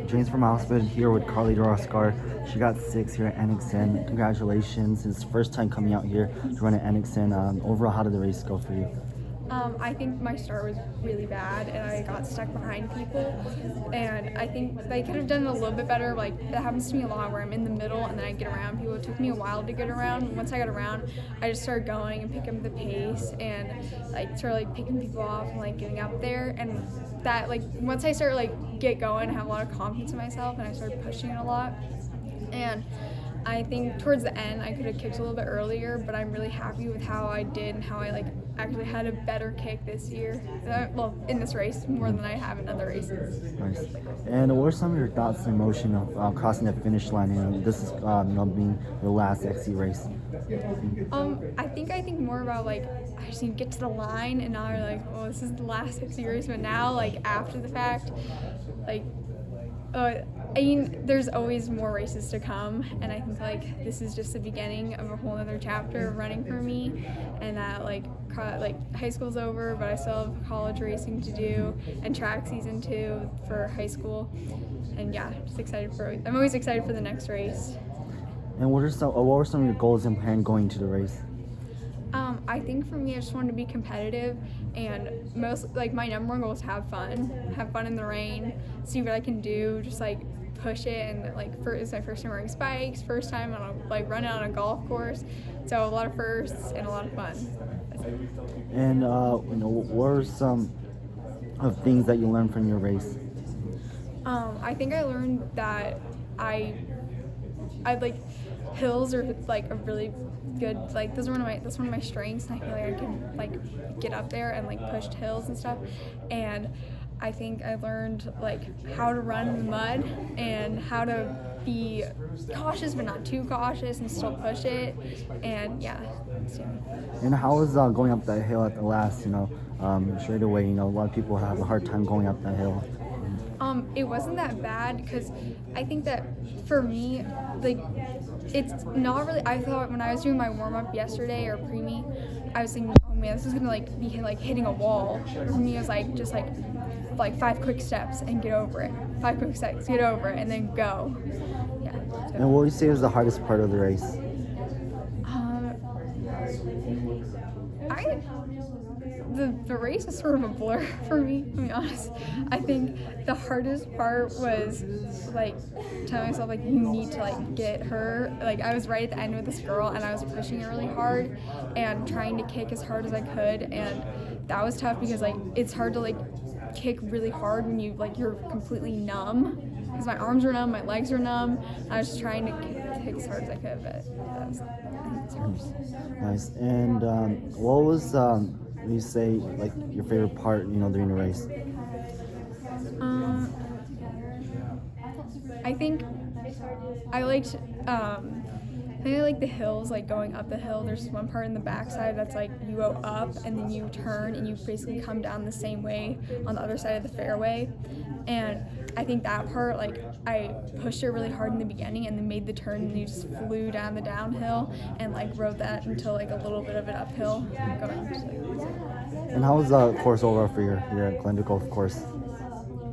James from Alphabet here with Carlie Dorostkar. She got 6 here at NXN. Congratulations. It's first time coming out here to run at NXN. Overall, how did the race go for you? I think my start was really bad and I got stuck behind people, and I think they could have done it a little bit better. Like, that happens to me a lot where I'm in the middle and then I get around people. It took me a while to get around. Once I got around, I just started going and picking up the pace and started picking people off and getting up there, and that once I started get going, have a lot of confidence in myself, and I started pushing it a lot. And I think towards the end I could have kicked a little bit earlier, but I'm really happy with how I did and how I actually had a better kick this year. In this race more than I have in other races. Nice. And what are some of your thoughts and emotion of crossing the finish line? And this is being your last XC race. I think more about I just need to get to the line, and now you're oh, this is the last XC race. But now after the fact, I mean, there's always more races to come, and I think this is just the beginning of a whole other chapter of running for me, and that high school's over, but I still have college racing to do and track season 2 for high school, and yeah, just excited I'm always excited for the next race. And what were some of your goals and plan going to the race? I think for me, I just wanted to be competitive, and my number one goal is have fun in the rain, see what I can do, just push it, and it's my first time wearing spikes, first time on running on a golf course, so a lot of firsts and a lot of fun. And what are some of things that you learned from your race? I think I learned that I hills are a really good, that's one of my strengths, and I feel I can get up there and push hills and stuff. And I think I learned how to run in the mud and how to be cautious but not too cautious and still push it, and yeah. And how was going up that hill at the last, straight away, a lot of people have a hard time going up that hill. It wasn't that bad, because I think that for me, it's not really, I thought when I was doing my warm-up yesterday or pre-me, I was thinking, oh man, this is gonna be hitting a wall. For me, it was just 5 quick steps and get over it. 5 quick steps, get over it, and then go. Yeah. So. And what would you say was the hardest part of the race? The race is sort of a blur for me, to be honest. I think the hardest part was telling myself you need to get her. I was right at the end with this girl, and I was pushing it really hard and trying to kick as hard as I could, and that was tough because it's hard to kick really hard when you're completely numb, because my arms were numb, my legs were numb. I was just trying to kick as hard as I could, but that was hard. Nice. And what was you say your favorite part during the race? I think I liked the hills, going up the hill. There's one part in the backside that's you go up and then you turn and you basically come down the same way on the other side of the fairway, and I think that part, I pushed it really hard in the beginning and then made the turn, and you just flew down the downhill and rode that until a little bit of an uphill going. And how was the course overall for your Glendale Golf course?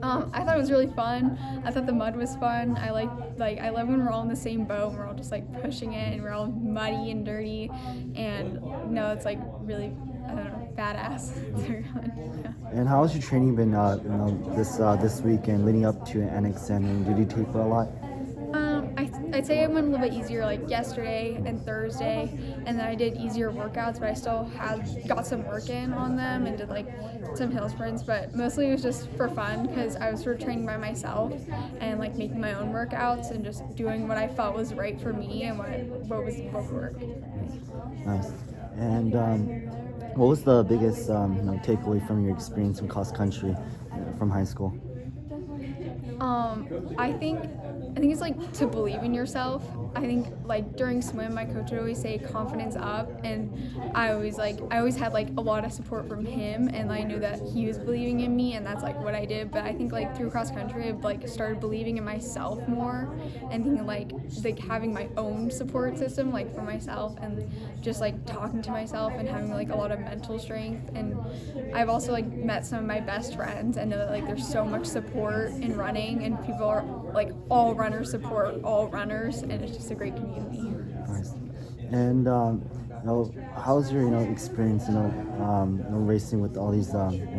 I thought it was really fun. I thought the mud was fun. I love when we're all in the same boat and we're all just pushing it and we're all muddy and dirty, and it's really, I don't know, badass. Yeah. And how has your training been this week and leading up to NXN? And did you taper a lot? I'd say I went a little bit easier yesterday and Thursday, and then I did easier workouts, but I still got some work in on them and did some hill sprints, but mostly it was just for fun because I was sort of training by myself and making my own workouts and just doing what I felt was right for me and what would work. Nice. And what was the biggest takeaway from your experience in cross country from high school? I think it's to believe in yourself, I think like during swim, my coach would always say confidence up, and I always had like a lot of support from him, and I knew that he was believing in me, and that's like what I did. But I think like through cross country, I've like started believing in myself more, and thinking like having my own support system like for myself, and just like talking to myself and having like a lot of mental strength. And I've also like met some of my best friends and know that like there's so much support in running, and people are like all runners support all runners, and it's just a great community. Nice. And how's your experience racing with all these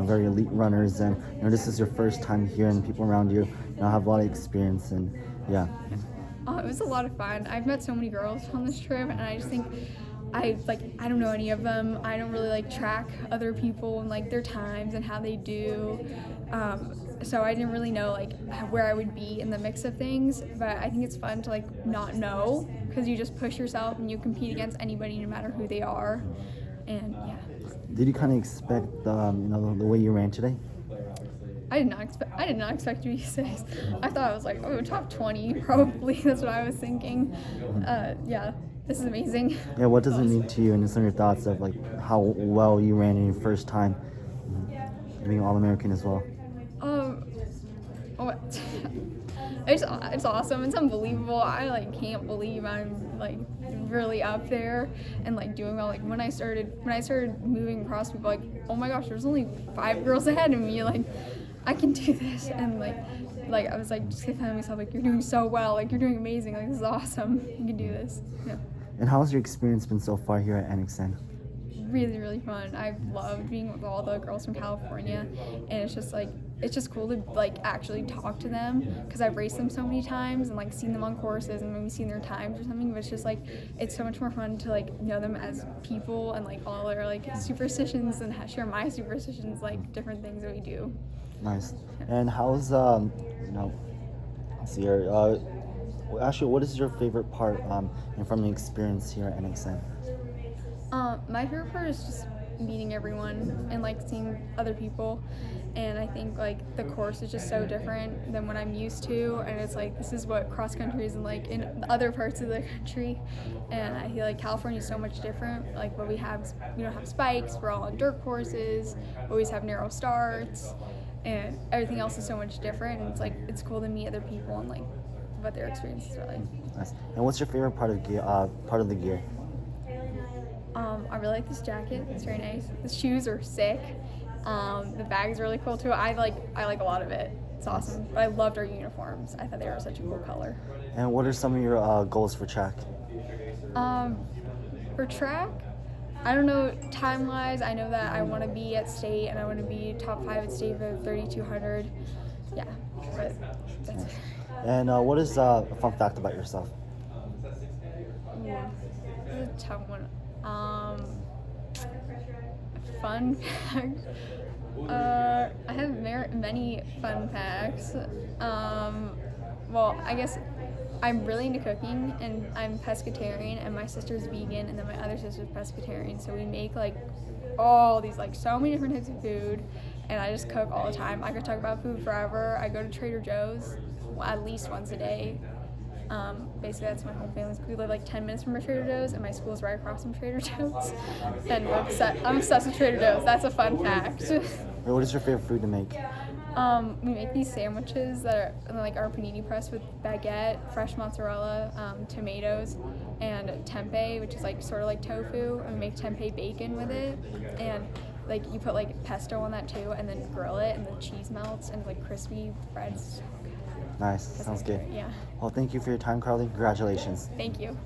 very elite runners, and this is your first time here, and people around you have a lot of experience, and yeah. It was a lot of fun. I've met so many girls on this trip, and I just think I don't know any of them. I don't really like track other people and like their times and how they do. So I didn't really know like where I would be in the mix of things, but I think it's fun to like not know, because you just push yourself and you compete against anybody no matter who they are. And yeah. Did you kind of expect the way you ran today? I did not expect to be 6th. I thought I was like, top 20 probably. That's what I was thinking. Yeah, this is amazing. Yeah, what does it mean to you, and some of your thoughts of like how well you ran in your first time being All-American as well? It's awesome. It's unbelievable. I like can't believe I'm like really up there and like doing well. Like when I started moving across, people like, oh my gosh, there's only 5 girls ahead of me. Like I can do this, and like I was like just telling myself like, you're doing so well. Like you're doing amazing. Like this is awesome. You can do this. Yeah. And how's your experience been so far here at NXN? Really, really fun. I've loved being with all the girls from California, and it's just cool to like actually talk to them, because I've raced them so many times and like seen them on courses and maybe seen their times or something, but it's just like it's so much more fun to like know them as people and like all their like superstitions, and share my superstitions, like different things that we do. Nice. And how's let's see here, actually, what is your favorite part from the experience here at NXN? My favorite part is just meeting everyone and like seeing other people, and I think like the course is just so different than what I'm used to, and it's like this is what cross country is like in other parts of the country, and I feel like California is so much different. Like what we don't have spikes, we're all on dirt courses, we always have narrow starts, and everything else is so much different, and it's cool to meet other people and like what their experiences are like. Nice. And what's your favorite part of the gear? I really like this jacket. It's very nice. The shoes are sick. The bag's really cool too. I like a lot of it. It's awesome. But I loved our uniforms. I thought they were such a cool color. And what are some of your goals for track? For track, I don't know time-wise. I know that I want to be at state, and I want to be top 5 at state for 3,200. Yeah, but that's it. And what is a fun fact about yourself? It's a tough one. Fun fact. I have many fun facts. Well, I guess I'm really into cooking, and I'm pescatarian, and my sister's vegan, and then my other sister's pescatarian. So we make like all these like so many different types of food, and I just cook all the time. I could talk about food forever. I go to Trader Joe's at least once a day. Basically that's my whole family. We live like 10 minutes from Trader Joe's, and my school's right across from Trader Joe's. And I'm obsessed with Trader Joe's. That's a fun fact. What is your favorite food to make? We make these sandwiches that are like our panini press with baguette, fresh mozzarella, tomatoes, and tempeh, which is like sort of like tofu. And we make tempeh bacon with it, and like you put like pesto on that too, and then grill it, and the cheese melts, and like crispy bread's so good. Nice. Sounds good. Yeah. Well, thank you for your time, Carlie. Congratulations. Thank you.